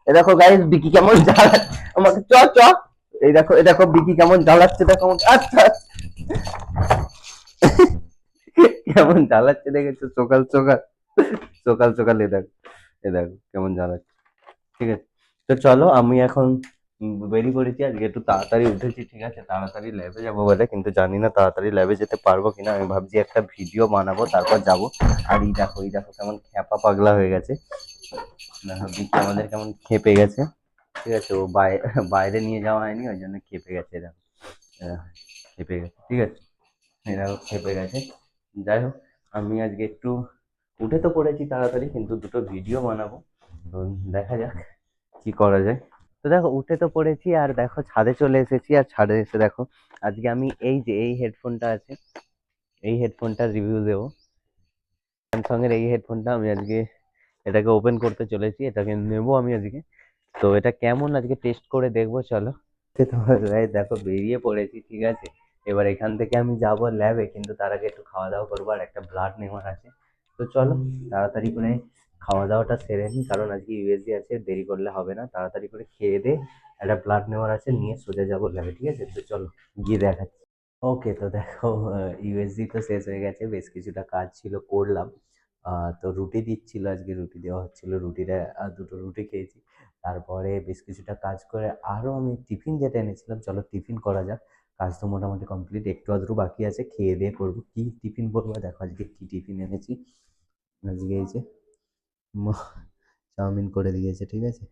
এ দেখো গাইস বিকি কেমন জ্বালাচ্ছে আমাকে, চ চ। এই দেখো বিকি কেমন জ্বালাচ্ছে, দেখো আমাকে। আচ্ছা কেমন জ্বালাচ্ছে দেখেছো, সকাল সকাল সকাল সকাল। এ দেখো কেমন জ্বালাচ্ছে। ঠিক আছে, তো চলো আমি এখন বেরিয়ে পড়েছি। আজকে একটু তাড়াতাড়ি উঠেছি, ঠিক আছে, তাড়াতাড়ি ল্যাবে যাবো বলে, কিন্তু জানি না তাড়াতাড়ি ল্যাবে যেতে পারবো কিনা। আমি ভাবছি একটা ভিডিও বানাবো তারপর যাব। আর এই দেখো কেমন খ্যাপা পাগলা হয়ে গেছে। দেখো বিকি আমাদের কেমন খেপে গেছে। ঠিক আছে, ও বাইরে নিয়ে যাওয়া হয়নি, ওই জন্য খেপে গেছে। দেখো খেপে গেছে, ঠিক আছে, এরা খেপে গেছে। যাই হোক, আমি আজকে একটু উঠে তো পড়েছি তাড়াতাড়ি, কিন্তু দুটো ভিডিও বানাবো। তো দেখা যাক কি করা যায়। তো দেখো উঠে তো পড়েছি, আর দেখো ছাদে চলে এসেছি। আর ছাদে এসে দেখো আজকে আমি এই যে এই হেডফোনটা আছে, এই হেডফোনটা রিভিউ দেবো। স্যামসাং এর এই হেডফোনটা আমি আজকে এটাকে ওপেন করতে চলেছি, এটাকে নেবো আমি আজকে। তো এটা কেমন আজকে টেস্ট করে দেখবো, চলো। তো দেখো বেরিয়ে পড়েছি, ঠিক আছে। এবার এখান থেকে আমি যাব ল্যাবে, কিন্তু তার আগে একটু খাওয়া দাওয়া করবো, আর একটা ব্লাড নেওয়ার আছে। তো চলো তাড়াতাড়ি করে খাওয়া দাওয়াটা সেরে নিই, কারণ আজকে ইউএসজি আছে, দেরি করলে হবে না। তাড়াতাড়ি করে খেয়ে দে, একটা ব্লাড নেওয়ার আছে, নিয়ে সোজা যাবো ল্যাবে, ঠিক আছে। তো চলো গিয়ে দেখাচ্ছি। ওকে, তো দেখো ইউএসজি তো শেষ হয়ে গেছে, বেশ কিছুটা কাজ ছিল করলাম। তো রুটি দিচ্ছিল, আজকে রুটি দেওয়া হচ্ছিল, রুটিটা দুটো রুটি খেয়েছি। তারপরে বেশ কিছুটা কাজ করে আরও আমি টিফিন যেটা এনেছিলাম, চলো টিফিন করা যাক। কাজ তো মোটামুটি কমপ্লিট, একটু আধটু বাকি আছে, খেয়ে দিয়ে করবো। কি টিফিন করবো দেখো, আজকে কি টিফিন এনেছি। আজকে এই যে চাউমিন করে দিয়েছে, ঠিক আছে।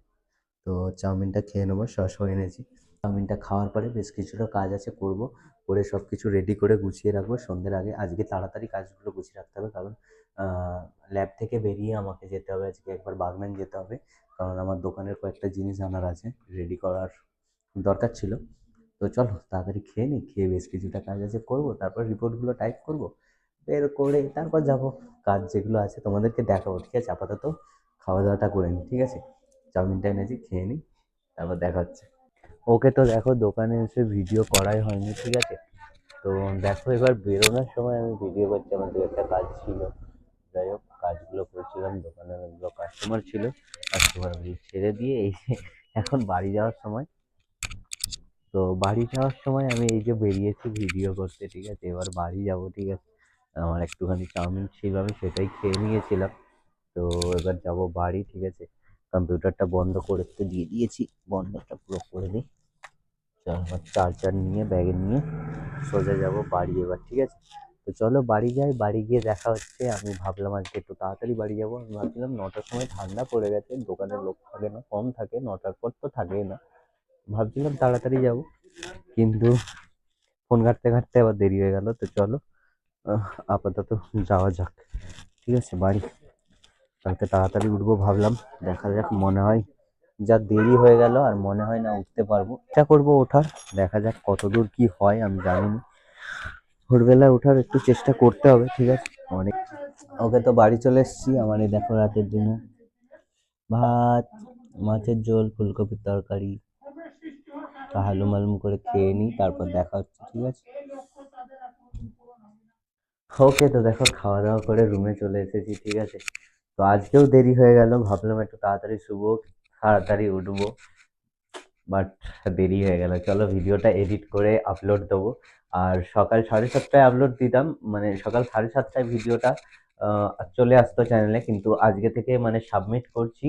তো চাউমিনটা খেয়ে নেবো, সসও এনেছি। চাউমিনটা খাওয়ার পরে বেশ কিছুটা কাজ আছে করব, করে সব কিছু রেডি করে গুছিয়ে রাখবো সন্ধ্যের আগে। আজকে তাড়াতাড়ি কাজগুলো গুছিয়ে রাখতে হবে, কারণ ল্যাব থেকে বেরিয়ে আমাকে যেতে হবে আজকে, একবার বাগনান যেতে হবে। কারণ আমার দোকানের কয়েকটা জিনিস আনার আছে, রেডি করার দরকার ছিল। তো চলো তাড়াতাড়ি খেয়ে নিই, খেয়ে বেশ কিছুটা কাজ আছে করবো, তারপর রিপোর্টগুলো টাইপ করবো, বের করে তারপর যাব কাজ যেগুলো আছে তোমাদেরকে দেখাবো, ঠিক আছে। আপাতত খাওয়া দাওয়াটা করে নিই, ঠিক আছে। চাউমিনটা এনেছি, খেয়ে নিই, তারপর দেখা হচ্ছে। ওকে, তো দেখো দোকানে এসে ভিডিও করাই হয়নি, ঠিক আছে। তো দেখো এবার বেরোনোর সময় আমি ভিডিও করছি, আমার দু একটা কাজ ছিল। যাই হোক কাজগুলো করছিলাম, দোকানে অনেকগুলো কাস্টমার ছিল, কাস্টমার ছেড়ে দিয়ে এই যে এখন বাড়ি যাওয়ার সময়। তো বাড়ি যাওয়ার সময় আমি এই যে বেরিয়েছি ভিডিও করতে, ঠিক আছে। এবার বাড়ি যাব, ঠিক আছে। আমার একটুখানি চাউমিন ছিল, আমি সেটাই খেয়ে নিয়েছিলাম। তো এবার যাব বাড়ি, ঠিক আছে। কম্পিউটারটা বন্ধ করতে দিয়ে দিয়েছি, বন্ধটা পুরো করে দিই। আমার চার্জার নিয়ে ব্যাগে নিয়ে সোজা যাব বাড়ি এবার, ঠিক আছে। তো চলো বাড়ি যাই, বাড়ি গিয়ে দেখা হচ্ছে। আমি ভাবলাম আজকে একটু তাড়াতাড়ি বাড়ি যাবো, আমি ভাবছিলাম 9টার সময়, ঠান্ডা পড়ে গেছে, দোকানের লোক থাকে না, কম থাকে, 9টার পর তো থাকেই না। ভাবছিলাম তাড়াতাড়ি যাব, কিন্তু ফোন ঘাঁটতে ঘাঁটতে আবার দেরি হয়ে গেল। তো চলো আহ, আপাতত যাওয়া যাক, ঠিক আছে বাড়ি। কালকে তাড়াতাড়ি উঠবো ভাবলাম, দেখা যাক, মনে হয় যা দেরি হয়ে গেল, আর মনে হয় না উঠতে পারবো। চেষ্টা করবো ওঠার, দেখা যাক কতদূর কি হয়, আমি জানি না। ভোরবেলা ওঠার একটু চেষ্টা করতে হবে, ঠিক আছে। অনেক। ওকে, তো বাড়ি চলে এসেছি। আমার এই দেখো রাতের ডিনার, ভাত, মাছের ঝোল, ফুলকপির তরকারি। তা হালুম হালুম করে খেয়ে নিই, তারপর দেখা হচ্ছে, ঠিক আছে। ওকে, তো দেখো খাওয়া দাওয়া করে রুমে চলে এসেছি, ঠিক আছে। তো আজকেও দেরি হয়ে গেল, ভাবলাম একটু তাড়াতাড়ি শুবো, তাড়াতাড়ি উঠবো, বাট দেরি হয়ে গেল। চলো ভিডিওটা এডিট করে আপলোড দেবো। আর সকাল 7:30টায় আপলোড দিতাম, মানে সকাল 7:30টায় ভিডিওটা চলে আসতো চ্যানেলে, কিন্তু আজকে থেকে মানে সাবমিট করছি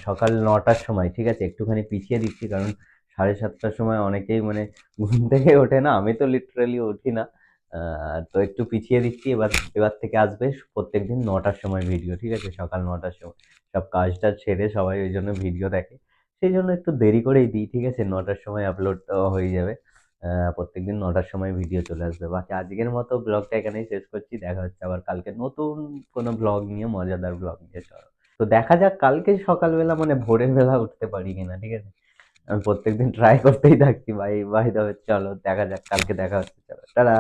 সকাল 9টার সময়, ঠিক আছে। একটুখানি পিছিয়ে দিচ্ছি, কারণ 7:30টার সময় অনেকেই মানে ঘুম থেকে ওঠে না, আমি তো লিটারালি উঠি না। তো একটু পিছিয়ে দিচ্ছি, এবার থেকে আসবে প্রত্যেকদিন 9টার সময় ভিডিও, ঠিক আছে, সকাল 9টার সময়। সব কাজটা ছেড়ে সবাই ওই জন্য ভিডিও দেখে, সেই জন্য একটু দেরি করেই দিই, ঠিক আছে। 9টার সময় আপলোড হয়ে যাবে, প্রত্যেকদিন 9টার সময় ভিডিও চলে আসবে। বাকি আজকের মতো ব্লগটা এখানেই শেষ করছি, দেখা হচ্ছে আবার কালকে নতুন কোনো ব্লগ নিয়ে, মজাদার ব্লগ নিয়ে। চলো, তো দেখা যাক কালকে সকালবেলা মানে ভোরের বেলা উঠতে পারি কিনা, ঠিক আছে। আমি প্রত্যেকদিন ট্রাই করতেই থাকছি, বাই বাই, তবে চলো দেখা যাক, কালকে দেখা হচ্ছে, চলো টাটা।